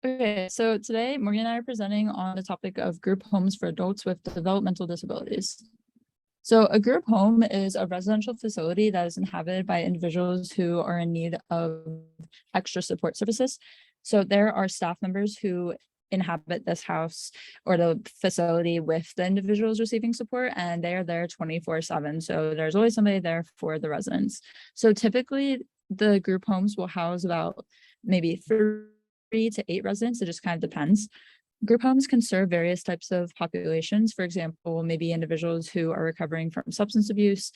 Okay, so today Morgan and I are presenting on the topic of group homes for adults with developmental disabilities. So a group home is a residential facility that is inhabited by individuals who are in need of extra support services. So there are staff members who inhabit this house or the facility with the individuals receiving support, and they are there 24/7. So there's always somebody there for the residents. So typically the group homes will house about maybe 3 to 8 residents. It just kind of depends. Group homes can serve various types of populations. For example, maybe individuals who are recovering from substance abuse,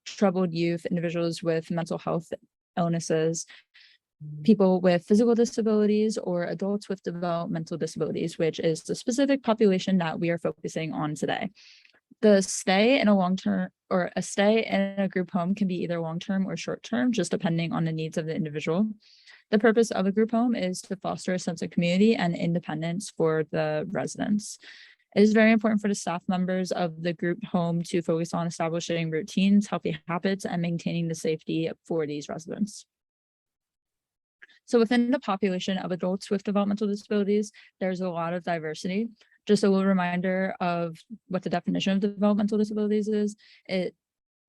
troubled youth, individuals with mental health illnesses, people with physical disabilities, or adults with developmental disabilities, which is the specific population that we are focusing on today. The stay in a long-term or a stay in a group home can be either long-term or short-term, just depending on the needs of the individual. The purpose of a group home is to foster a sense of community and independence for the residents. It is very important for the staff members of the group home to focus on establishing routines, healthy habits, and maintaining the safety for these residents. So within the population of adults with developmental disabilities, there's a lot of diversity. Just a little reminder of what the definition of developmental disabilities is.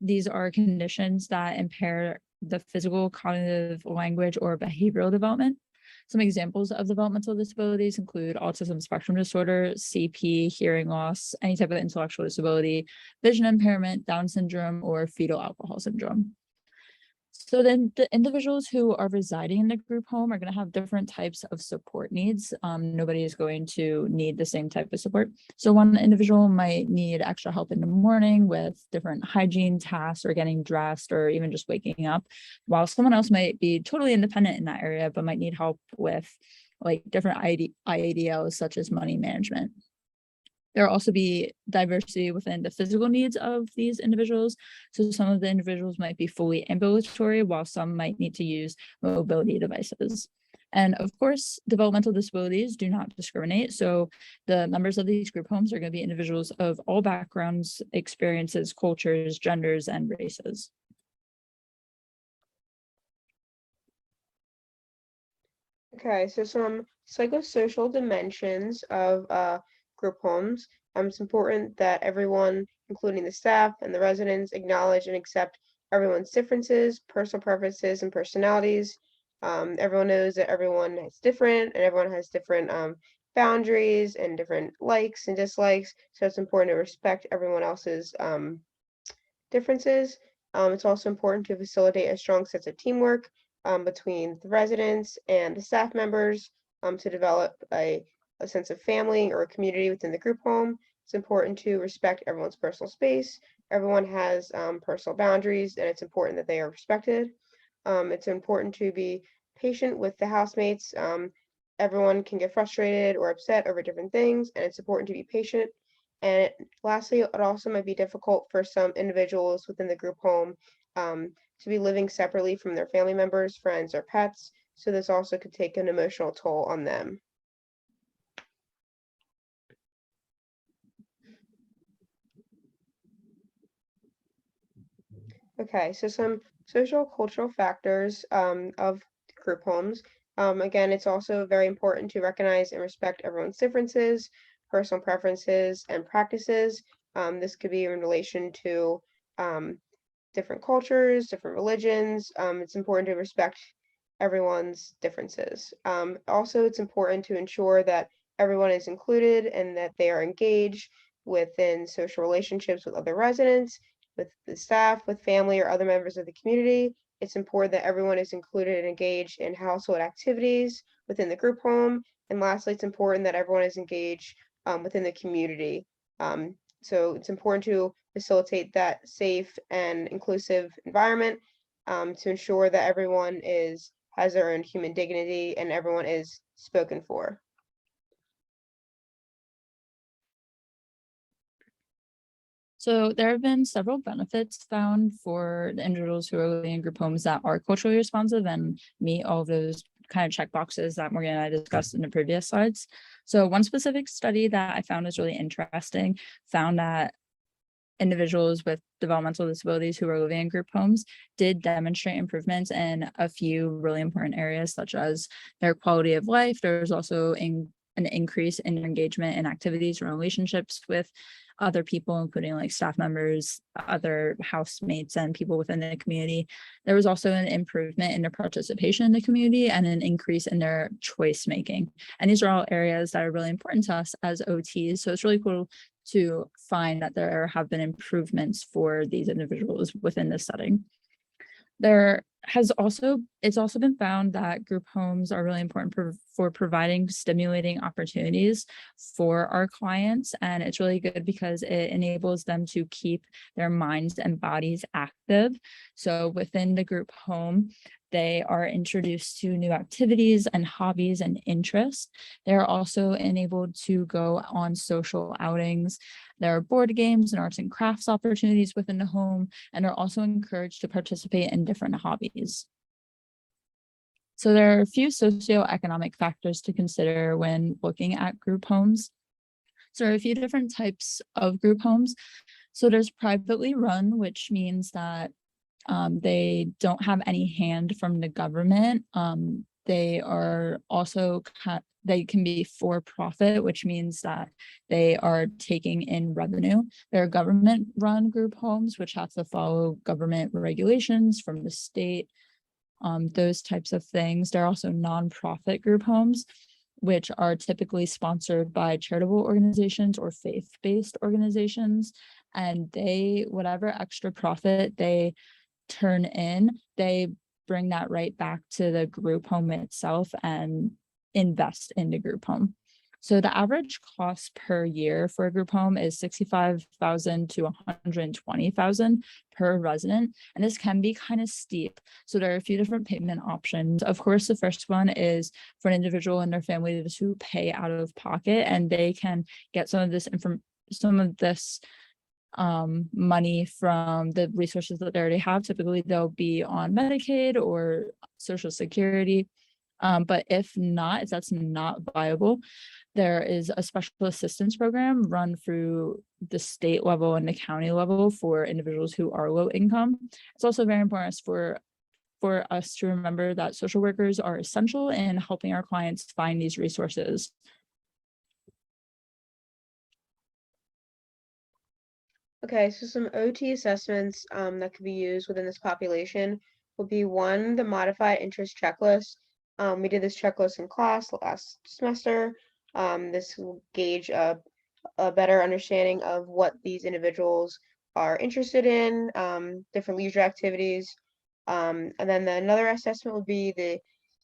These are conditions that impair the physical, cognitive, language, or behavioral development. Some examples of developmental disabilities include autism spectrum disorder, CP, hearing loss, any type of intellectual disability, vision impairment, Down syndrome, or fetal alcohol syndrome. So then the individuals who are residing in the group home are going to have different types of support needs. Nobody is going to need the same type of support. So one individual might need extra help in the morning with different hygiene tasks or getting dressed or even just waking up, while someone else might be totally independent in that area, but might need help with like different IADLs such as money management. There will also be diversity within the physical needs of these individuals. So some of the individuals might be fully ambulatory, while some might need to use mobility devices. And of course, developmental disabilities do not discriminate. So the members of these group homes are going to be individuals of all backgrounds, experiences, cultures, genders, and races. Okay, so some psychosocial dimensions of group homes. It's important that everyone, including the staff and the residents, acknowledge and accept everyone's differences, personal preferences, and personalities. Everyone knows that everyone is different and everyone has different boundaries and different likes and dislikes. So it's important to respect everyone else's differences. It's also important to facilitate a strong sense of teamwork between the residents and the staff members to develop a sense of family or a community within the group home. It's important to respect everyone's personal space. Everyone has personal boundaries, and it's important that they are respected. It's important to be patient with the housemates. Everyone can get frustrated or upset over different things, and it's important to be patient. And lastly, it also might be difficult for some individuals within the group home to be living separately from their family members, friends, or pets. So this also could take an emotional toll on them. Okay, so some social cultural factors of group homes. Again, it's also very important to recognize and respect everyone's differences, personal preferences, and practices. This could be in relation to different cultures, different religions. It's important to respect everyone's differences. Also, it's important to ensure that everyone is included and that they are engaged within social relationships with other residents, with the staff, with family, or other members of the community. It's important that everyone is included and engaged in household activities within the group home. And lastly, it's important that everyone is engaged within the community. So it's important to facilitate that safe and inclusive environment to ensure that everyone has their own human dignity and everyone is spoken for. So there have been several benefits found for the individuals who are living in group homes that are culturally responsive and meet all of those kind of check boxes that Morgan and I discussed in the previous slides. So one specific study that I found is really interesting found that individuals with developmental disabilities who are living in group homes did demonstrate improvements in a few really important areas, such as their quality of life. There was also an increase in engagement in activities and relationships with other people, including like staff members, other housemates, and people within the community. There was also an improvement in their participation in the community and an increase in their choice making. And these are all areas that are really important to us as OTs. So it's really cool to find that there have been improvements for these individuals within this setting. It's also been found that group homes are really important for providing stimulating opportunities for our clients. And it's really good because it enables them to keep their minds and bodies active. So within the group home, they are introduced to new activities and hobbies and interests. They're also enabled to go on social outings. There are board games and arts and crafts opportunities within the home, and are also encouraged to participate in different hobbies. So there are a few socioeconomic factors to consider when looking at group homes. So there are a few different types of group homes. So there's privately run, which means that they don't have any hand from the government. They are also they can be for profit, which means that they are taking in revenue. There are government run group homes, which have to follow government regulations from the state, those types of things. There are also nonprofit group homes, which are typically sponsored by charitable organizations or faith-based organizations. And whatever extra profit they turn in, they bring that right back to the group home itself and invest in the group home. So the average cost per year for a group home is $65,000 to $120,000 per resident. And this can be kind of steep. So there are a few different payment options. Of course, the first one is for an individual and their family to pay out of pocket, and they can get some of this money from the resources that they already have. Typically, they'll be on Medicaid or Social Security. But if that's not viable, there is a special assistance program run through the state level and the county level for individuals who are low income. It's also very important for us to remember that social workers are essential in helping our clients find these resources. Okay, so some OT assessments that could be used within this population would be one, the modified interest checklist. We did this checklist in class last semester. This will gauge a better understanding of what these individuals are interested in, different leisure activities. And then another assessment would be the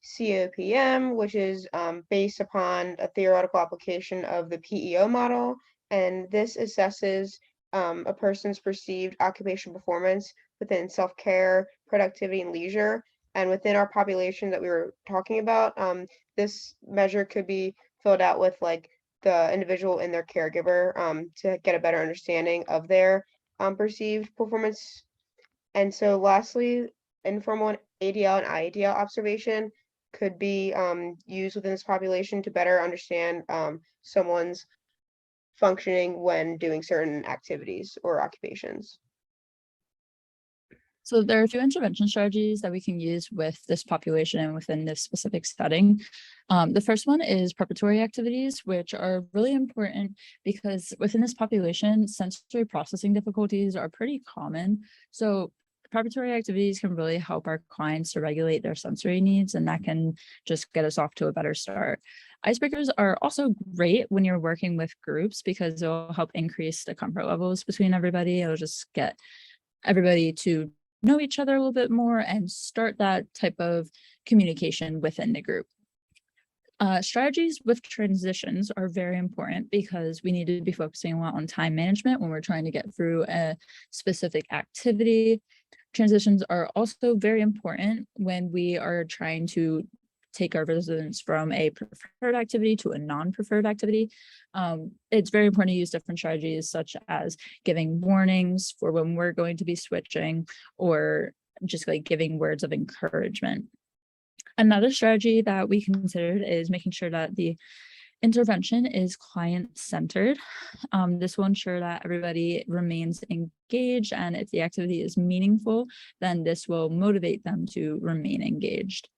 COPM, which is based upon a theoretical application of the PEO model. And this assesses a person's perceived occupation performance within self-care, productivity, and leisure. And within our population that we were talking about, this measure could be filled out with like the individual and their caregiver to get a better understanding of their perceived performance. And so lastly, informal ADL and IADL observation could be used within this population to better understand someone's functioning when doing certain activities or occupations. So there are a few intervention strategies that we can use with this population and within this specific setting. The first one is preparatory activities, which are really important because within this population, sensory processing difficulties are pretty common. So preparatory activities can really help our clients to regulate their sensory needs, and that can just get us off to a better start. Icebreakers are also great when you're working with groups because it'll help increase the comfort levels between everybody. It'll just get everybody to know each other a little bit more and start that type of communication within the group. Strategies with transitions are very important because we need to be focusing a lot on time management when we're trying to get through a specific activity. Transitions are also very important when we are trying to take our residents from a preferred activity to a non-preferred activity. It's very important to use different strategies such as giving warnings for when we're going to be switching, or just like giving words of encouragement. Another strategy that we considered is making sure that the Intervention is client-centered. This will ensure that everybody remains engaged, and if the activity is meaningful, then this will motivate them to remain engaged.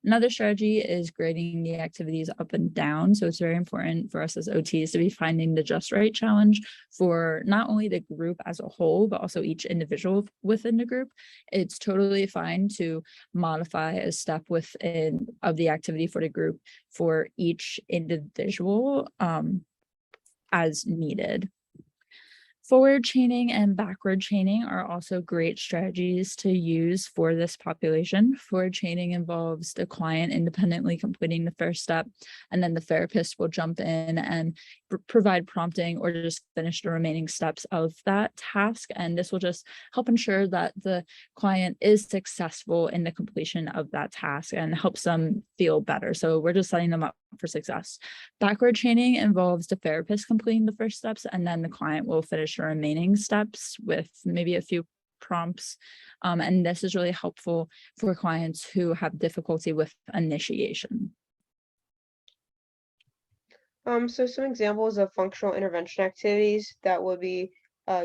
Another strategy is grading the activities up and down. So it's very important for us as OTs to be finding the just right challenge for not only the group as a whole, but also each individual within the group. It's totally fine to modify a step within of the activity for the group for each individual as needed. Forward chaining and backward chaining are also great strategies to use for this population. Forward chaining involves the client independently completing the first step, and then the therapist will jump in and provide prompting or just finish the remaining steps of that task. And this will just help ensure that the client is successful in the completion of that task and helps them feel better. So we're just setting them up for success. Backward chaining involves the therapist completing the first steps, and then the client will finish the remaining steps with maybe a few prompts. And this is really helpful for clients who have difficulty with initiation. So some examples of functional intervention activities that would be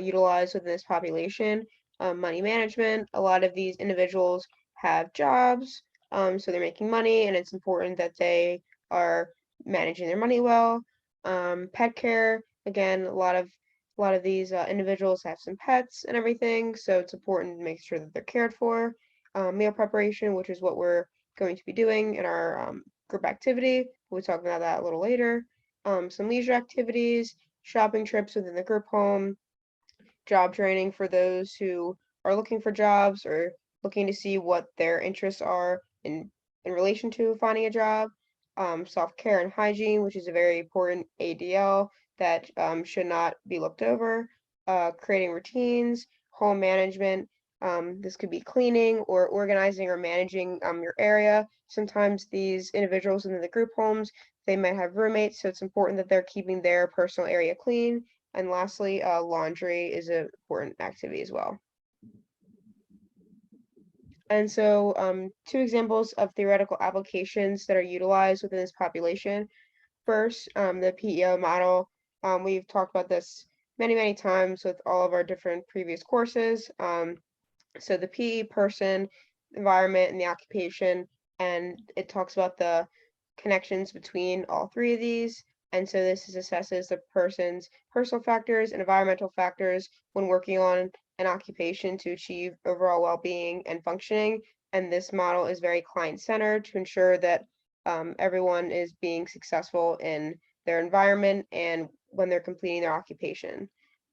utilized within this population. Money management. A lot of these individuals have jobs, so they're making money, and it's important that they are managing their money well. Pet care. Again, a lot of these individuals have some pets and everything, so it's important to make sure that they're cared for. Meal preparation, which is what we're going to be doing in our group activity. We'll talk about that a little later. Some leisure activities, shopping trips within the group home, job training for those who are looking for jobs or looking to see what their interests are in relation to finding a job. Self-care and hygiene, which is a very important ADL that should not be looked over. Creating routines, home management. This could be cleaning or organizing or managing your area. Sometimes these individuals in the group homes, they might have roommates, so it's important that they're keeping their personal area clean. And lastly, laundry is an important activity as well. And so, two examples of theoretical applications that are utilized within this population. First, the PEO model. We've talked about this many, many times with all of our different previous courses. So the PE person, environment, and the occupation, and it talks about the connections between all three of these. And so this assesses the person's personal factors and environmental factors when working on an occupation to achieve overall well-being and functioning. And this model is very client-centered to ensure that everyone is being successful in their environment and when they're completing their occupation.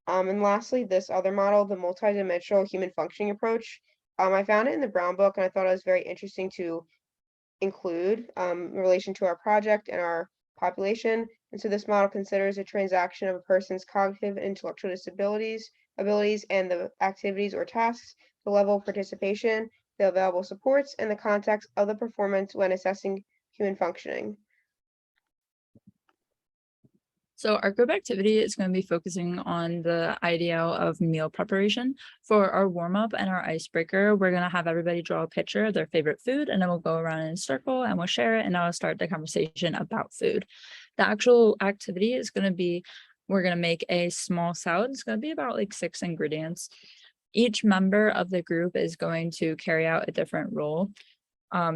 And lastly, this other model, the multidimensional human functioning approach, I found it in the Brown book, and I thought it was very interesting to include in relation to our project and our population. And so this model considers a transaction of a person's cognitive and intellectual abilities, and the activities or tasks, the level of participation, the available supports, and the context of the performance when assessing human functioning. So our group activity is going to be focusing on the IDL of meal preparation. For our warm-up and our icebreaker, we're going to have everybody draw a picture of their favorite food, and then we'll go around in a circle and we'll share it, and I'll start the conversation about food. The actual activity is going to be, we're going to make a small salad. It's going to be about like 6 ingredients. Each member of the group is going to carry out a different role.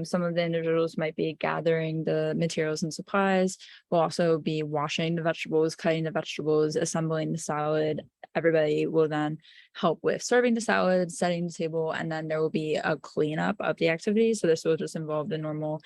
Some of the individuals might be gathering the materials and supplies. We'll also be washing the vegetables, cutting the vegetables, assembling the salad. Everybody will then help with serving the salad, setting the table, and then there will be a cleanup of the activity. So this will just involve the normal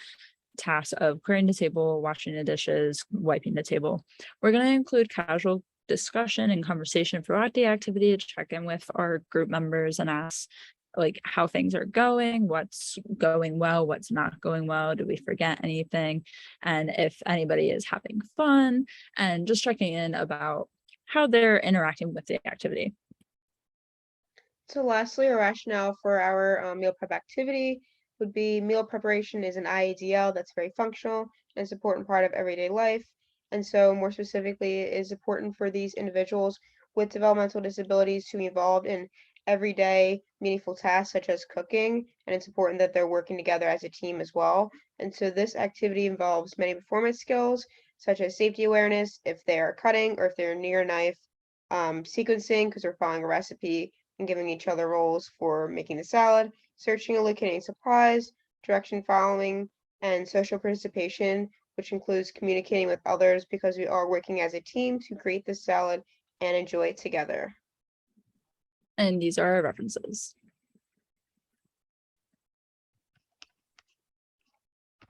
tasks of clearing the table, washing the dishes, wiping the table. We're going to include casual discussion and conversation throughout the activity to check in with our group members and ask like how things are going, what's going well, what's not going well, do we forget anything, and if anybody is having fun, and just checking in about how they're interacting with the activity. So lastly, a rationale for our meal prep activity would be meal preparation is an IADL that's very functional and it's an important part of everyday life. And so more specifically, it is important for these individuals with developmental disabilities to be involved in everyday meaningful tasks such as cooking. And it's important that they're working together as a team as well. And so this activity involves many performance skills such as safety awareness if they are cutting or if they're near a knife, sequencing because we're following a recipe and giving each other roles for making the salad, searching and locating supplies, direction following, and social participation, which includes communicating with others because we are working as a team to create this salad and enjoy it together. And these are our references.